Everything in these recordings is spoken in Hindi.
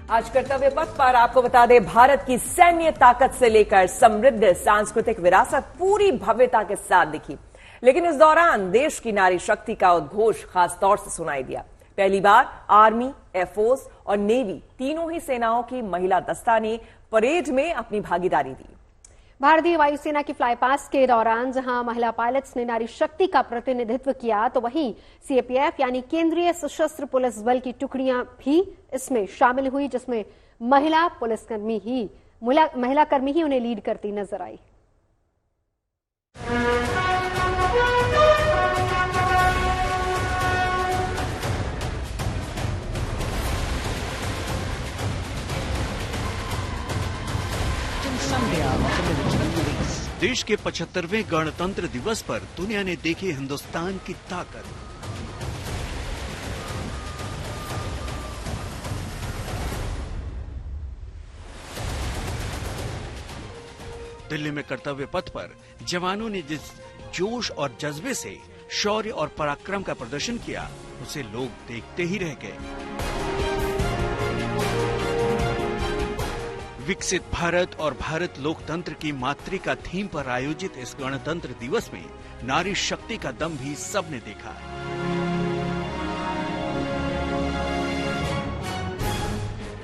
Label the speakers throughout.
Speaker 1: आज कर्तव्य पथ पर आपको बता दें, भारत की सैन्य ताकत से लेकर समृद्ध सांस्कृतिक विरासत पूरी भव्यता के साथ दिखी। लेकिन इस दौरान देश की नारी शक्ति का उद्घोष खास तौर से सुनाई दिया। पहली बार आर्मी, एयरफोर्स और नेवी तीनों ही सेनाओं की महिला दस्ता ने परेड में अपनी भागीदारी दी।
Speaker 2: भारतीय वायुसेना की फ्लाई पास्ट के दौरान जहां महिला पायलट्स ने नारी शक्ति का प्रतिनिधित्व किया, तो वहीं सीएपीएफ यानी केंद्रीय सशस्त्र पुलिस बल की टुकड़ियां भी इसमें शामिल हुई, जिसमें महिला कर्मी ही उन्हें लीड करती नजर आई।
Speaker 3: देश के 75वें गणतंत्र दिवस पर दुनिया ने देखी हिंदुस्तान की ताकत। दिल्ली में कर्तव्य पथ पर जवानों ने जिस जोश और जज्बे से शौर्य और पराक्रम का प्रदर्शन किया, उसे लोग देखते ही रह गए। विकसित भारत और भारत लोकतंत्र की मातृका थीम पर आयोजित इस गणतंत्र दिवस में नारी शक्ति का दम भी सबने देखा।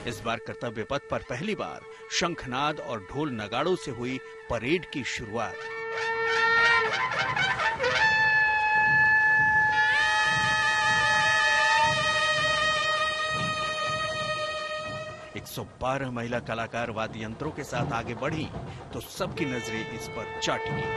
Speaker 3: इस बार कर्तव्य पथ पर पहली बार शंखनाद और ढोल नगाड़ों से हुई परेड की शुरुआत। एक 112 महिला कलाकार वाद्य यंत्रों के साथ आगे बढ़ी तो सबकी नजरें इस पर जा टिकी।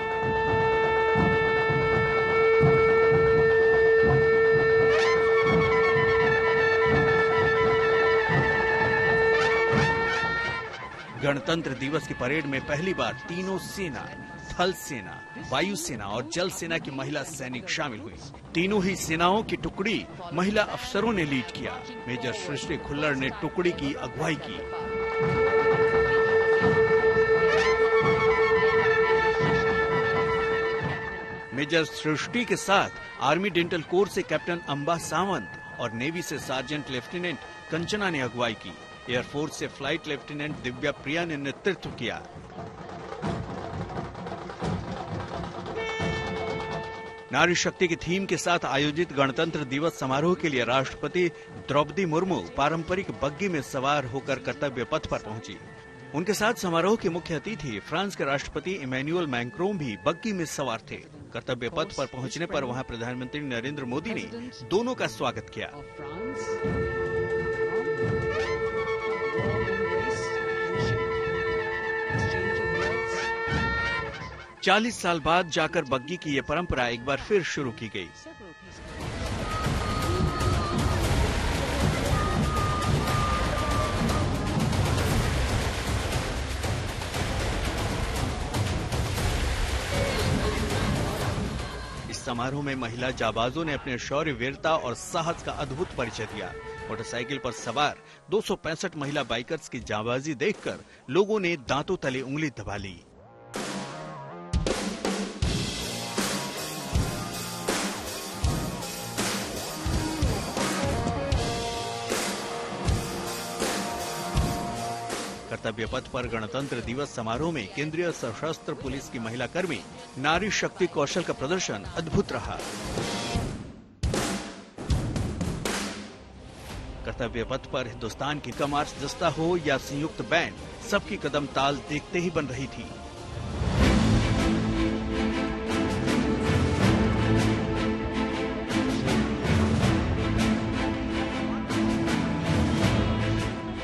Speaker 3: गणतंत्र दिवस की परेड में पहली बार तीनों सेना, थल सेना, वायु सेना और जल सेना की महिला सैनिक शामिल हुई। तीनों ही सेनाओं की टुकड़ी महिला अफसरों ने लीड किया। मेजर सृष्टि खुल्लर ने टुकड़ी की अगुवाई की। मेजर सृष्टि के साथ आर्मी डेंटल कोर से कैप्टन अंबा सावंत और नेवी से सार्जेंट लेफ्टिनेंट कंचना ने अगुवाई की। एयरफोर्स से फ्लाइट लेफ्टिनेंट दिव्या प्रिया ने नेतृत्व किया। नारी शक्ति की थीम के साथ आयोजित गणतंत्र दिवस समारोह के लिए राष्ट्रपति द्रौपदी मुर्मू पारंपरिक बग्गी में सवार होकर कर्तव्य पथ पर पहुंची। उनके साथ समारोह के मुख्य अतिथि फ्रांस के राष्ट्रपति इमैनुअल मैक्रों भी बग्गी में सवार थे। कर्तव्य पथ पर पहुंचने पर वहां प्रधानमंत्री नरेंद्र मोदी ने दोनों का स्वागत किया। 40 साल बाद जाकर बग्गी की ये परंपरा एक बार फिर शुरू की गई। इस समारोह में महिला जाबाजों ने अपने शौर्य, वीरता और साहस का अद्भुत परिचय दिया। मोटरसाइकिल पर सवार 265 महिला बाइकर्स की जाबाजी देखकर लोगों ने दांतों तले उंगली दबा ली। कर्तव्य पथ पर गणतंत्र दिवस समारोह में केंद्रीय सशस्त्र पुलिस की महिला कर्मी नारी शक्ति कौशल का प्रदर्शन अद्भुत रहा। कर्तव्य पथ पर हिंदुस्तान की कमार्च दस्ता हो या संयुक्त बैंड, सबकी कदम ताल देखते ही बन रही थी।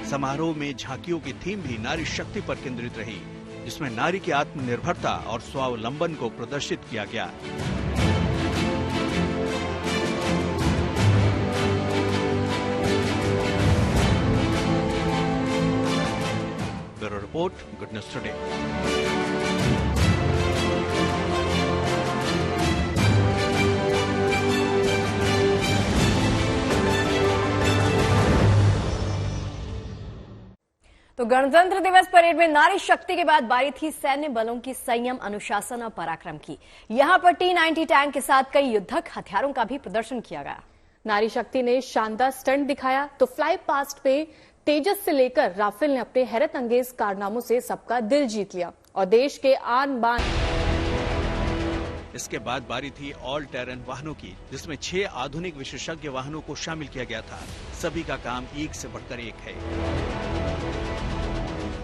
Speaker 3: समारोह में झांकियों की थीम भी नारी शक्ति पर केंद्रित रही, जिसमें नारी की आत्मनिर्भरता और स्वावलंबन को प्रदर्शित किया गया। Bureau report, good news today.
Speaker 4: तो गणतंत्र दिवस परेड में नारी शक्ति के बाद बारी थी सैन्य बलों की संयम, अनुशासन और पराक्रम की। यहां पर T-90 टैंक के साथ कई युद्धक हथियारों का भी प्रदर्शन किया गया।
Speaker 5: नारी शक्ति ने शानदार स्टंट दिखाया तो फ्लाई पास्ट पे
Speaker 4: तेजस से लेकर राफेल ने अपने हैरत अंगेज कारनामों से सबका दिल जीत लिया और देश के आन बान।
Speaker 3: इसके बाद बारी थी ऑल टेरन वाहनों की, जिसमें 6 आधुनिक विशेषज्ञ वाहनों को शामिल किया गया था। सभी का काम एक से बढ़कर एक है।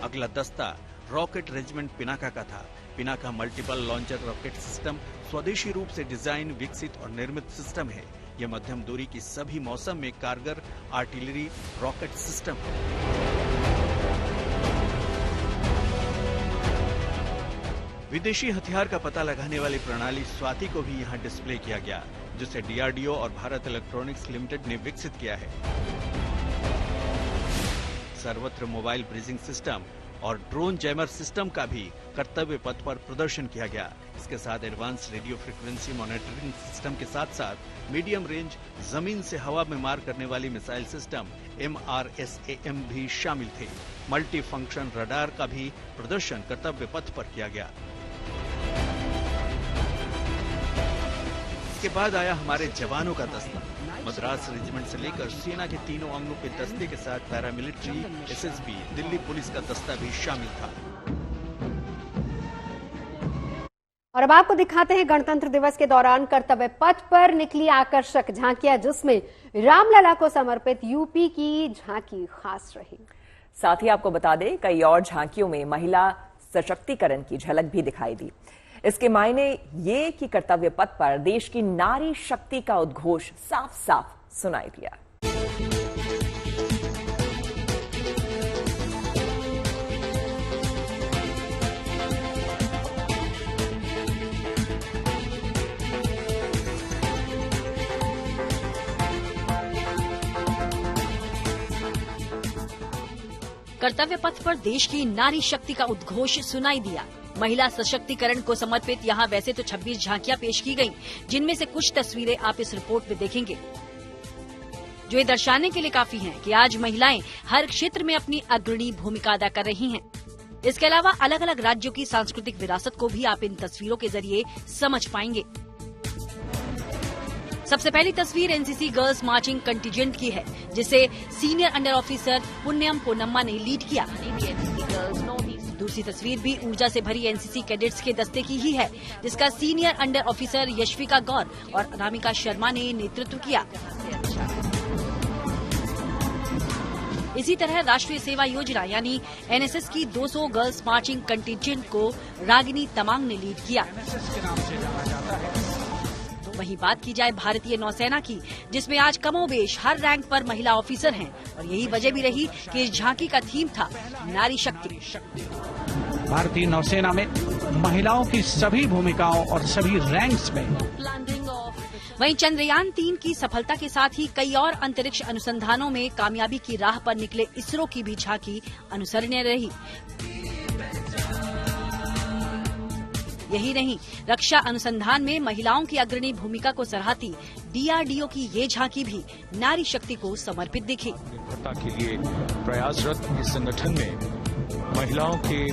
Speaker 3: अगला दस्ता रॉकेट रेजिमेंट पिनाका का था। Pinaka multiple launcher rocket system स्वदेशी रूप से डिजाइन, विकसित और निर्मित सिस्टम है। यह मध्यम दूरी की सभी मौसम में कारगर आर्टिलरी रॉकेट सिस्टम है। विदेशी हथियार का पता लगाने वाली प्रणाली स्वाति को भी यहाँ डिस्प्ले किया गया, जिसे डीआरडीओ और भारत इलेक्ट्रॉनिक्स लिमिटेड ने विकसित किया है। सर्वत्र मोबाइल ब्रीजिंग सिस्टम और ड्रोन जैमर सिस्टम का भी कर्तव्य पथ पर प्रदर्शन किया गया। इसके साथ advance radio frequency monitoring system के साथ साथ मीडियम रेंज जमीन से हवा में मार करने वाली मिसाइल सिस्टम MRSAM भी शामिल थे। मल्टी फंक्शन रडार का भी प्रदर्शन कर्तव्य पथ पर किया गया। इसके बाद आया हमारे जवानों का दस्ता। मद्रास रेजिमेंट से लेकर सेना के तीनों अंगों के दस्ते के साथ पैरामिलिट्री, SSB, दिल्ली पुलिस का दस्ता भी शामिल था।
Speaker 2: और अब आपको दिखाते हैं गणतंत्र दिवस के दौरान कर्तव्य पथ पर निकली आकर्षक झांकियां, जिसमें रामलला को समर्पित यूपी की झांकी खास रही।
Speaker 1: साथ ही आपको बता दें, कई और झांकियों में महिला सशक्तिकरण की झलक भी दिखाई दी। इसके मायने ये कि कर्तव्य पथ पर देश की नारी शक्ति का उद्घोष साफ साफ सुनाई दिया।
Speaker 5: कर्तव्य पथ पर देश की नारी शक्ति का उद्घोष सुनाई दिया। महिला सशक्तिकरण को समर्पित यहाँ वैसे तो 26 झांकियां पेश की गईं, जिनमें से कुछ तस्वीरें आप इस रिपोर्ट में देखेंगे, जो ये दर्शाने के लिए काफी हैं कि आज महिलाएं हर क्षेत्र में अपनी अग्रणी भूमिका अदा कर रही हैं। इसके अलावा अलग अलग राज्यों की सांस्कृतिक विरासत को भी आप इन तस्वीरों के जरिए समझ पाएंगे। सबसे पहली तस्वीर एनसीसी गर्ल्स मार्चिंग कंटिजेंट की है, जिसे सीनियर अंडर ऑफिसर पुण्यम पोनम्मा ने लीड किया। दूसरी तस्वीर भी ऊर्जा से भरी एनसीसी कैडेट्स के दस्ते की ही है, जिसका सीनियर अंडर ऑफिसर यशविका गौर और अनामिका शर्मा ने नेतृत्व किया। इसी तरह राष्ट्रीय सेवा योजना यानी एनएसएस की 200 गर्ल्स मार्चिंग कंटिजेंट को रागिनी तमांग ने लीड किया। वहीं बात की जाए भारतीय नौसेना की, जिसमें आज कमोबेश हर रैंक पर महिला ऑफिसर हैं, और यही वजह भी रही कि इस झांकी का थीम था नारी शक्ति।
Speaker 6: भारतीय नौसेना में महिलाओं की सभी भूमिकाओं और सभी रैंक्स में।
Speaker 5: वहीं चंद्रयान 3 की सफलता के साथ ही कई और अंतरिक्ष अनुसंधानों में कामयाबी की राह पर निकले इसरो की भी झांकी अनुसरणीय रही। यही नहीं, रक्षा अनुसंधान में महिलाओं की अग्रणी भूमिका को सराहती डीआरडीओ की ये झांकी भी नारी शक्ति को समर्पित दिखी।
Speaker 7: निर्भरता के लिए प्रयासरत इस संगठन में महिलाओं के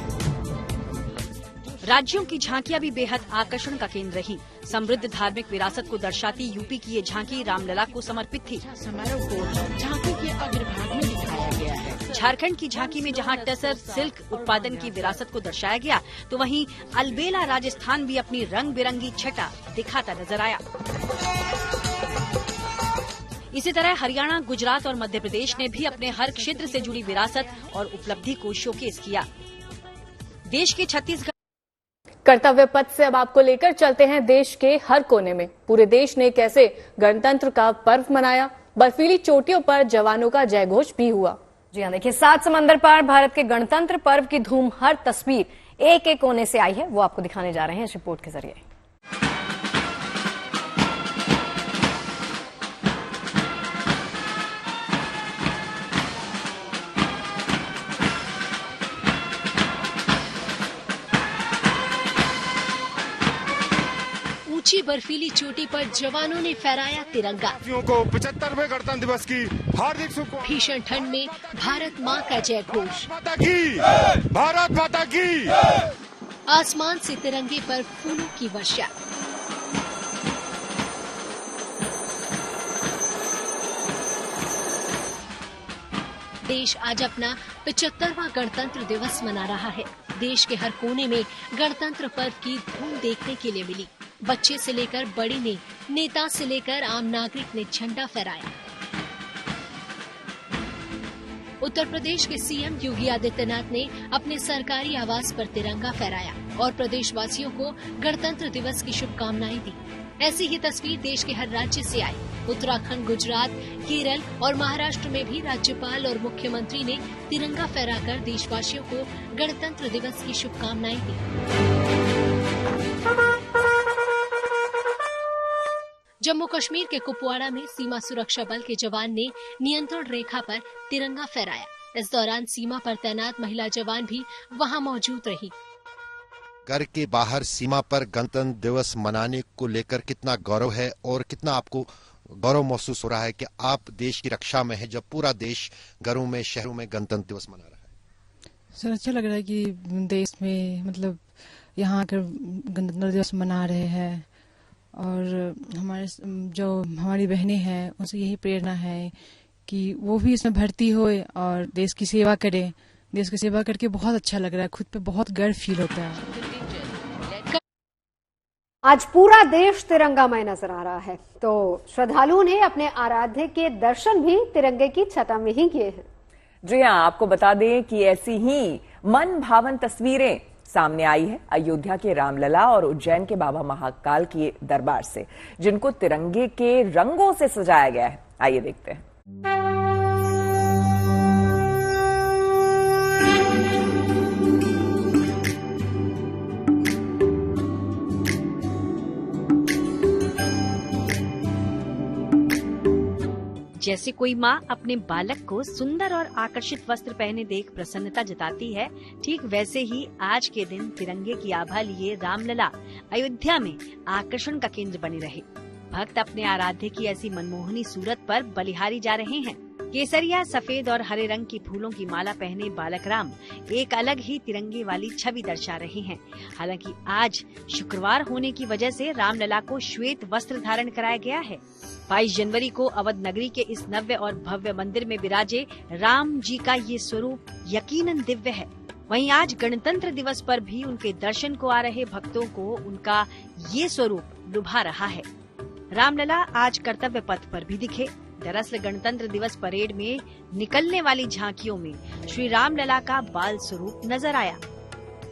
Speaker 5: राज्यों की झांकियां भी बेहद आकर्षण का केंद्र रही। समृद्ध धार्मिक विरासत को दर्शाती यूपी की ये झांकी रामलला को समर्पित थी।
Speaker 8: समारोह को झांकी के अग्रभाग में दिखाया गया है।
Speaker 5: झारखंड की झांकी में जहां टसर सिल्क उत्पादन की विरासत को दर्शाया गया, तो वहीं अलबेला राजस्थान भी अपनी रंग बिरंगी छटा दिखाता नजर आया। इसी तरह हरियाणा, गुजरात और मध्य प्रदेश ने भी अपने हर क्षेत्र से जुड़ी विरासत और उपलब्धि को शोकेस किया। देश के छत्तीसगढ़
Speaker 4: कर्तव्य पथ से अब आपको लेकर चलते हैं देश के हर कोने में। पूरे देश ने कैसे गणतंत्र का पर्व मनाया, बर्फीली चोटियों पर जवानों का जयघोष भी हुआ। जी हाँ, देखिए, 7 समंदर पार भारत के गणतंत्र पर्व की धूम, हर तस्वीर एक एक कोने से आई है, वो आपको दिखाने जा रहे हैं इस रिपोर्ट के जरिए।
Speaker 8: ऊंची बर्फीली चोटी पर जवानों ने फहराया तिरंगा।
Speaker 9: को 75वें गणतंत्र दिवस की हार्दिक शुभकामनाएं।
Speaker 8: भीषण ठंड में भारत माँ का जय घोष।
Speaker 9: भारत माता की।
Speaker 8: आसमान से तिरंगे पर फूलों की वर्षा।
Speaker 10: देश आज अपना 75वां गणतंत्र दिवस मना रहा है। देश के हर कोने में गणतंत्र पर्व की धूम देखने के लिए मिली। बच्चे से लेकर बड़े ने, नेता से लेकर आम नागरिक ने झंडा फहराया। उत्तर प्रदेश के सीएम योगी आदित्यनाथ ने अपने सरकारी आवास पर तिरंगा फहराया और प्रदेशवासियों को गणतंत्र दिवस की शुभकामनाएं दी। ऐसी ही तस्वीर देश के हर राज्य से आई। उत्तराखंड, गुजरात, केरल और महाराष्ट्र में भी राज्यपाल और मुख्यमंत्री ने तिरंगा फहराकर देशवासियों को गणतंत्र दिवस की शुभकामनाएं दी। जम्मू कश्मीर के कुपवाड़ा में सीमा सुरक्षा बल के जवान ने नियंत्रण रेखा पर तिरंगा फहराया। इस दौरान सीमा पर तैनात महिला जवान भी वहां मौजूद रही।
Speaker 11: घर के बाहर सीमा पर गणतंत्र दिवस मनाने को लेकर कितना गौरव है और कितना आपको गौरव महसूस हो रहा है कि आप देश की रक्षा में है जब पूरा देश घरों में, शहरों में गणतंत्र दिवस मना रहा है?
Speaker 12: सर, अच्छा लग रहा है कि देश में मतलब यहाँ आकर गणतंत्र दिवस मना रहे हैं और हमारी बहनें हैं उनसे यही प्रेरणा है कि वो भी इसमें भर्ती होए और देश की सेवा करें। देश की सेवा करके बहुत अच्छा लग रहा है, खुद पे बहुत गर्व फील होता है।
Speaker 2: आज पूरा देश तिरंगामय नजर आ रहा है, तो श्रद्धालुओं ने अपने आराध्य के दर्शन भी तिरंगे की छटा में ही किए हैं।
Speaker 1: जी हां, आपको बता दें कि ऐसी ही मन भावन तस्वीरें सामने आई है अयोध्या के रामलला और उज्जैन के बाबा महाकाल के दरबार से, जिनको तिरंगे के रंगों से सजाया गया है। आइए देखते हैं।
Speaker 5: जैसे कोई माँ अपने बालक को सुंदर और आकर्षित वस्त्र पहने देख प्रसन्नता जताती है, ठीक वैसे ही आज के दिन तिरंगे की आभा लिए रामलला अयोध्या में आकर्षण का केंद्र बने रहे। भक्त अपने आराध्य की ऐसी मनमोहनी सूरत पर बलिहारी जा रहे हैं। केसरिया, सफेद और हरे रंग की फूलों की माला पहने बालक राम एक अलग ही तिरंगे वाली छवि दर्शा रहे हैं। हालांकि आज शुक्रवार होने की वजह से रामलला को श्वेत वस्त्र धारण कराया गया है। 22 जनवरी को अवध नगरी के इस नव्य और भव्य मंदिर में विराजे राम जी का ये स्वरूप यकीनन दिव्य है। वहीं आज गणतंत्र दिवस पर भी उनके दर्शन को आ रहे भक्तों को उनका ये स्वरूप लुभा रहा है। रामलला आज कर्तव्य पथ पर भी दिखे। दरअसल गणतंत्र दिवस परेड में निकलने वाली झांकियों में श्री रामलला का बाल स्वरूप नजर आया,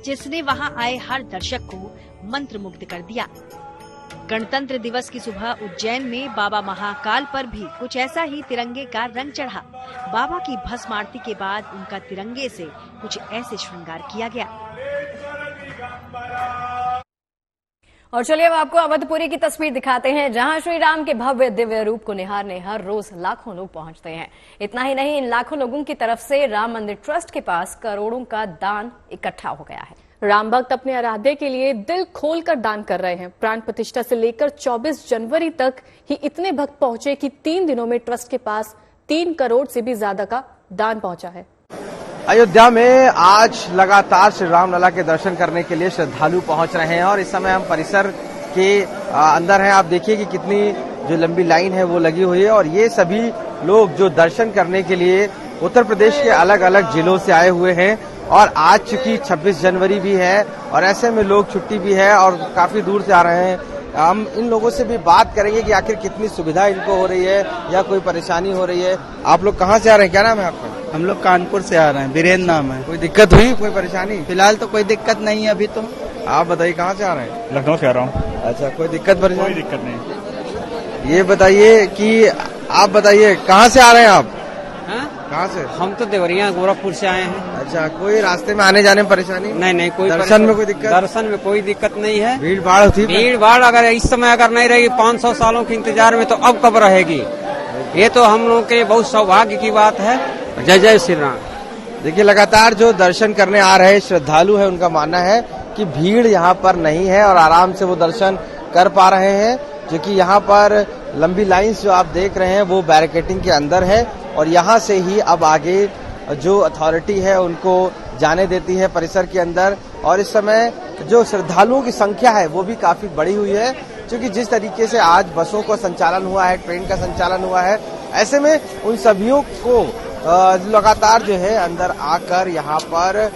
Speaker 5: जिसने वहां आए हर दर्शक को मंत्रमुग्ध कर दिया। गणतंत्र दिवस की सुबह उज्जैन में बाबा महाकाल पर भी कुछ ऐसा ही तिरंगे का रंग चढ़ा। बाबा की भस्म आरती के बाद उनका तिरंगे से कुछ ऐसे श्रृंगार किया गया।
Speaker 4: और चलिए अब आपको अवधपुरी की तस्वीर दिखाते हैं, जहां श्री राम के भव्य दिव्य रूप को निहारने हर रोज लाखों लोग पहुंचते हैं। इतना ही नहीं, इन लाखों लोगों की तरफ से राम मंदिर ट्रस्ट के पास करोड़ों का दान इकट्ठा हो गया है। राम भक्त अपने आराध्य के लिए दिल खोलकर दान कर रहे हैं। प्राण प्रतिष्ठा से लेकर 24 जनवरी तक ही इतने भक्त पहुंचे कि 3 दिनों में ट्रस्ट के पास 3 करोड़ से भी ज्यादा का दान पहुंचा है।
Speaker 13: अयोध्या में आज लगातार श्री रामलला के दर्शन करने के लिए श्रद्धालु पहुंच रहे हैं और इस समय हम परिसर के अंदर हैं। आप देखिए कि कितनी जो लंबी लाइन है वो लगी हुई है और ये सभी लोग जो दर्शन करने के लिए उत्तर प्रदेश के अलग अलग जिलों से आए हुए हैं और आज चूंकि 26 जनवरी भी है और ऐसे में लोग छुट्टी भी है और काफी दूर से आ रहे हैं। हम इन लोगों से भी बात करेंगे कि आखिर कितनी सुविधा इनको हो रही है या कोई परेशानी हो रही है। आप लोग कहाँ से आ रहे हैं, क्या नाम है आपका?
Speaker 14: हम लोग कानपुर से आ रहे हैं, बीरेन्द्र नाम है।
Speaker 13: कोई दिक्कत हुई, कोई परेशानी?
Speaker 14: फिलहाल तो कोई दिक्कत नहीं है अभी तो।
Speaker 13: आप बताइए कहाँ से आ रहे हैं?
Speaker 14: लखनऊ से आ रहा हूँ।
Speaker 13: अच्छा, कोई दिक्कत परेशानी?
Speaker 14: कोई दिक्कत नहीं।
Speaker 13: ये बताइए कि आप बताइए कहाँ से आ रहे हैं आप? कहाँ से?
Speaker 14: हम तो देवरिया गोरखपुर से आए हैं।
Speaker 13: अच्छा, कोई रास्ते में आने जाने में परेशानी?
Speaker 14: नहीं, कोई
Speaker 13: दर्शन में कोई दिक्कत?
Speaker 14: दर्शन में कोई दिक्कत नहीं है।
Speaker 13: भीड़ भाड़ होती है?
Speaker 14: भीड़ भाड़ अगर इस समय अगर नहीं रहेगी 500 सालों के इंतजार में तो अब कब रहेगी। ये तो हम लोगों के बहुत सौभाग्य की बात है। जय जय श्री राम।
Speaker 13: देखिए, लगातार जो दर्शन करने आ रहे श्रद्धालु है उनका मानना है कि भीड़ यहाँ पर नहीं है और आराम से वो दर्शन कर पा रहे हैं, जो कि यहाँ पर लंबी लाइन्स जो आप देख रहे हैं वो बैरिकेडिंग के अंदर है और यहाँ से ही अब आगे जो अथॉरिटी है उनको जाने देती है परिसर के अंदर। और इस समय जो श्रद्धालुओं की संख्या है वो भी काफी बढ़ी हुई है, क्योंकि जिस तरीके से आज बसों का संचालन हुआ है, ट्रेन का संचालन हुआ है, ऐसे में उन सभियों को लगातार जो है अंदर आकर यहाँ पर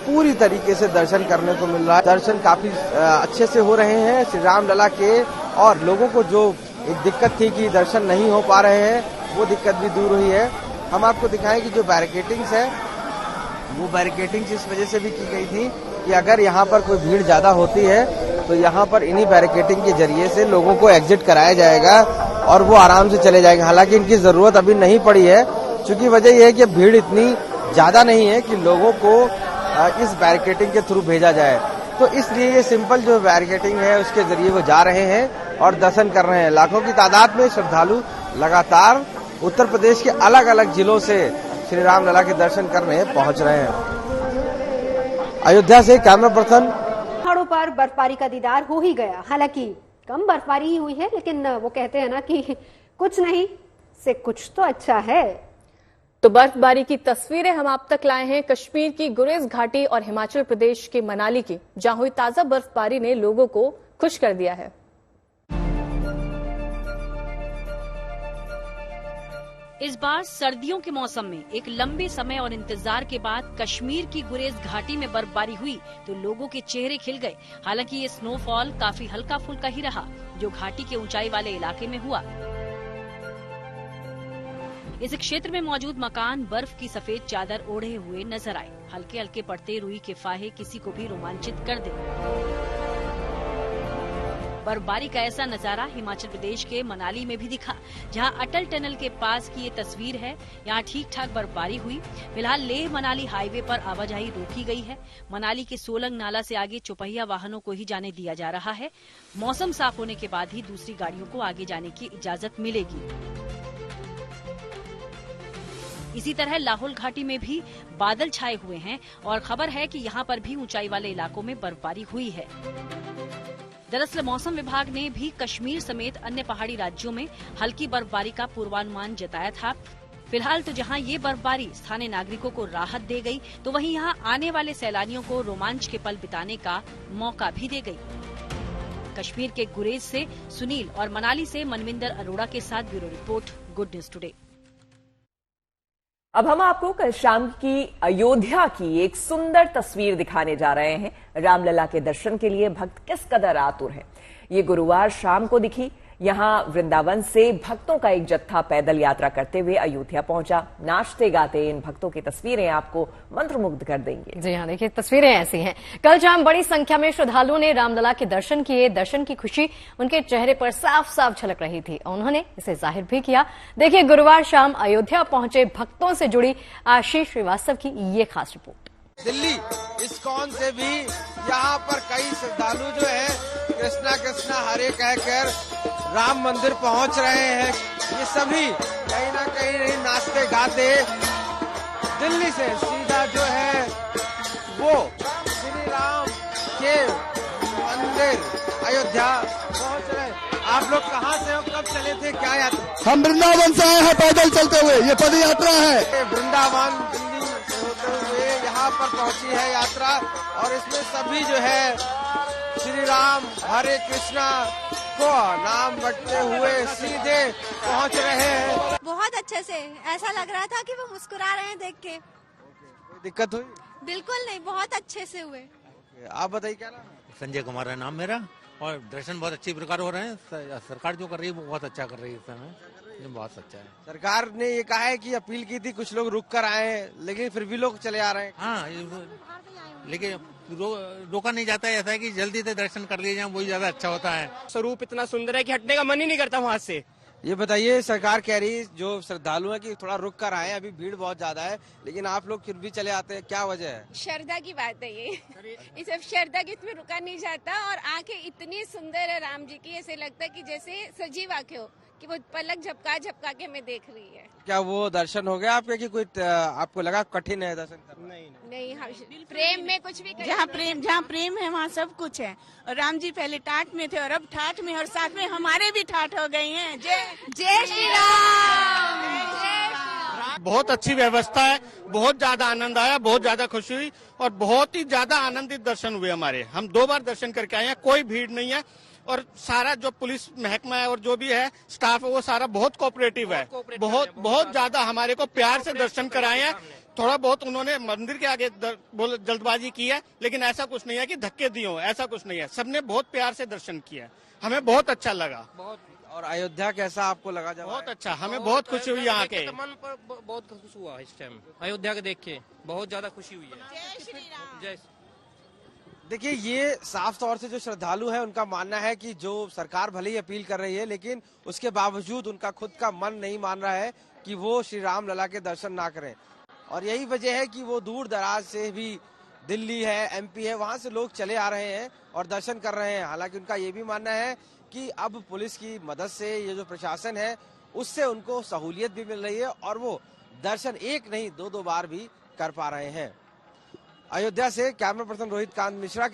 Speaker 13: पूरी तरीके से दर्शन करने को मिल रहा है। दर्शन काफी अच्छे से हो रहे हैं श्री रामलला के, और लोगों को जो एक दिक्कत थी कि दर्शन नहीं हो पा रहे हैं वो दिक्कत भी दूर हुई है। हम आपको दिखाएं कि जो बैरिकेटिंग्स है वो बैरिकेटिंग्स इस वजह से भी की गई थी कि अगर यहाँ पर कोई भीड़ ज्यादा होती है तो यहाँ पर इन्हीं बैरिकेटिंग के जरिए से लोगों को एग्जिट कराया जाएगा और वो आराम से चले जाएंगे। हालांकि इनकी जरूरत अभी नहीं पड़ी है, क्योंकि वजह यह है कि भीड़ इतनी ज्यादा नहीं है कि लोगों को इस बैरिकेटिंग के थ्रू भेजा जाए। तो इसलिए ये सिंपल जो बैरिकेटिंग है उसके जरिए वो जा रहे हैं और दर्शन कर रहे हैं। लाखों की तादाद में श्रद्धालु लगातार उत्तर प्रदेश के अलग अलग जिलों से श्री रामलला के दर्शन करने पहुंच रहे हैं। अयोध्या से कैमरा पर्सन।
Speaker 2: पहाड़ों पर बर्फबारी का दीदार हो ही गया। हालांकि कम बर्फबारी ही हुई है, लेकिन वो कहते हैं ना कि कुछ नहीं से कुछ तो अच्छा है।
Speaker 4: तो बर्फबारी की तस्वीरें हम आप तक लाए हैं कश्मीर की गुरेज घाटी और हिमाचल प्रदेश के मनाली की, जहां हुई ताजा बर्फबारी ने लोगों को खुश कर दिया है।
Speaker 5: इस बार सर्दियों के मौसम में एक लंबे समय और इंतजार के बाद कश्मीर की गुरेज घाटी में बर्फबारी हुई तो लोगों के चेहरे खिल गए। हालांकि ये स्नोफॉल काफी हल्का फुल्का ही रहा, जो घाटी के ऊंचाई वाले इलाके में हुआ। इस क्षेत्र में मौजूद मकान बर्फ की सफेद चादर ओढ़े हुए नजर आए। हल्के हल्के पड़ते रुई के फाहे किसी को भी रोमांचित कर दे। बर्फबारी का ऐसा नजारा हिमाचल प्रदेश के मनाली में भी दिखा, जहां अटल टनल के पास की ये तस्वीर है। यहां ठीक ठाक बर्फबारी हुई। फिलहाल लेह मनाली हाईवे पर आवाजाही रोकी गई है। मनाली के सोलंग नाला से आगे चौपहिया वाहनों को ही जाने दिया जा रहा है। मौसम साफ होने के बाद ही दूसरी गाड़ियों को आगे जाने की इजाजत मिलेगी। इसी तरह लाहौल घाटी में भी बादल छाए हुए हैं और खबर है कि यहाँ पर भी ऊंचाई वाले इलाकों में बर्फबारी हुई है। दरअसल मौसम विभाग ने भी कश्मीर समेत अन्य पहाड़ी राज्यों में हल्की बर्फबारी का पूर्वानुमान जताया था। फिलहाल तो जहां ये बर्फबारी स्थानीय नागरिकों को राहत दे गई, तो वहीं यहां आने वाले सैलानियों को रोमांच के पल बिताने का मौका भी दे गई। कश्मीर के गुरेज से सुनील और मनाली से मनविंदर अरोड़ा के साथ bureau report, good news today.
Speaker 1: अब हम आपको कल शाम की अयोध्या की एक सुंदर तस्वीर दिखाने जा रहे हैं। रामलला के दर्शन के लिए भक्त किस कदर आतुर हैं। ये गुरुवार शाम को दिखी। यहां वृंदावन से भक्तों का एक जत्था पैदल यात्रा करते हुए अयोध्या पहुंचा। नाचते गाते इन भक्तों की तस्वीरें आपको मंत्रमुग्ध कर देंगे।
Speaker 15: जी हाँ, देखिए तस्वीरें ऐसी हैं। कल शाम बड़ी संख्या में श्रद्धालुओं ने रामलला के दर्शन किए। दर्शन की खुशी उनके चेहरे पर साफ साफ झलक रही थी और उन्होंने इसे जाहिर भी किया। देखिए गुरुवार शाम अयोध्या पहुंचे भक्तों से जुड़ी आशीष श्रीवास्तव की ये खास रिपोर्ट।
Speaker 13: दिल्ली इस्कॉन से भी यहाँ पर कई श्रद्धालु जो है कृष्णा कृष्णा हरे कहकर राम मंदिर पहुंच रहे हैं। ये सभी कहीं ना कहीं नाचते गाते दिल्ली से सीधा जो है वो श्री राम के मंदिर अयोध्या पहुंच रहे हैं। आप लोग कहाँ से हो, कब चले थे, क्या यात्रा?
Speaker 9: हम वृंदावन से आए हैं पैदल चलते हुए। ये पद यात्रा है।
Speaker 13: वृंदावन दिल्ली से होते हुए यहाँ पर पहुंची है यात्रा और इसमें सभी जो है श्री राम हरे कृष्णा को नाम बटते हुए सीधे पहुंच रहे हैं।
Speaker 16: बहुत अच्छे से ऐसा लग रहा था कि वो मुस्कुरा रहे हैं देख के।
Speaker 13: कोई दिक्कत हुई?
Speaker 16: बिल्कुल नहीं, बहुत अच्छे से हुए।
Speaker 13: आप बताइए क्या नाम?
Speaker 17: संजय कुमार है नाम मेरा और दर्शन बहुत अच्छी प्रकार हो रहे हैं। सरकार जो कर रही है वो बहुत अच्छा कर रही है। इस समय ये बहुत अच्छा है।
Speaker 13: सरकार ने ये कहा है कि अपील की थी कुछ लोग रुक कर आए, लेकिन फिर भी लोग चले आ रहे हैं।
Speaker 17: हाँ, लेकिन रोका नहीं जाता है। ऐसा है कि जल्दी से दर्शन कर लिए जाए, वही ज्यादा अच्छा होता है।
Speaker 18: स्वरूप इतना सुंदर है कि हटने का मन ही नहीं करता वहाँ से।
Speaker 13: ये बताइए, सरकार कह रही जो श्रद्धालु है कि थोड़ा रुक कर आए, अभी भीड़ बहुत ज्यादा है, लेकिन आप लोग फिर भी चले आते हैं, क्या वजह है?
Speaker 19: श्रद्धा की बात है ये सब श्रद्धा की, इसमें रुका नहीं जाता। और आंखें इतनी सुंदर है राम जी की, ऐसे लगता है कि जैसे सजीव आंखें हो, कि वो पलक झपका झपका के हमें देख रही है।
Speaker 13: क्या वो दर्शन हो गया आपके, कि कोई आपको लगा कठिन है दर्शन करना?
Speaker 19: नहीं, प्रेम में कुछ भी,
Speaker 8: जहाँ प्रेम है वहाँ सब कुछ है। और राम जी पहले टाट में थे और अब ठाठ में, और साथ में हमारे भी ठाठ हो गई हैं। जय श्री राम।
Speaker 18: बहुत अच्छी व्यवस्था है, बहुत ज्यादा आनंद आया, बहुत ज्यादा खुशी हुई और बहुत ही ज्यादा आनंदित दर्शन हुए हमारे। हम 2 बार दर्शन करके आए हैं, कोई भीड़ नहीं है और सारा जो पुलिस महकमा है और जो भी है स्टाफ है वो सारा बहुत कोऑपरेटिव है, बहुत ज्यादा हमारे को प्यार से दर्शन कराए हैं। थोड़ा बहुत उन्होंने मंदिर के आगे जल्दबाजी की है, लेकिन ऐसा कुछ नहीं है कि धक्के दिए हो, ऐसा कुछ नहीं है। सबने बहुत प्यार से दर्शन किया, हमें बहुत अच्छा लगा।
Speaker 13: और अयोध्या कैसा आपको लगा? जब
Speaker 18: बहुत अच्छा, हमें बहुत खुशी हुई यहाँ के।
Speaker 20: मन पर बहुत खुश हुआ इस टाइम अयोध्या के देख के, बहुत ज्यादा खुशी हुई है। जय श्री राम।
Speaker 13: देखिए, ये साफ तौर से जो श्रद्धालु हैं उनका मानना है कि जो सरकार भले ही अपील कर रही है, लेकिन उसके बावजूद उनका खुद का मन नहीं मान रहा है कि वो श्री राम लला के दर्शन ना करें। और यही वजह है कि वो दूर दराज से भी, दिल्ली है, एमपी है, वहां से लोग चले आ रहे हैं और दर्शन कर रहे हैं। हालांकि उनका ये भी मानना है कि अब पुलिस की मदद से ये जो प्रशासन है उससे उनको सहूलियत भी मिल रही है और वो दर्शन एक नहीं 2-2 बार भी कर पा रहे हैं। अयोध्या से कैमरा पर्सन रोहित कांत मिश्रा के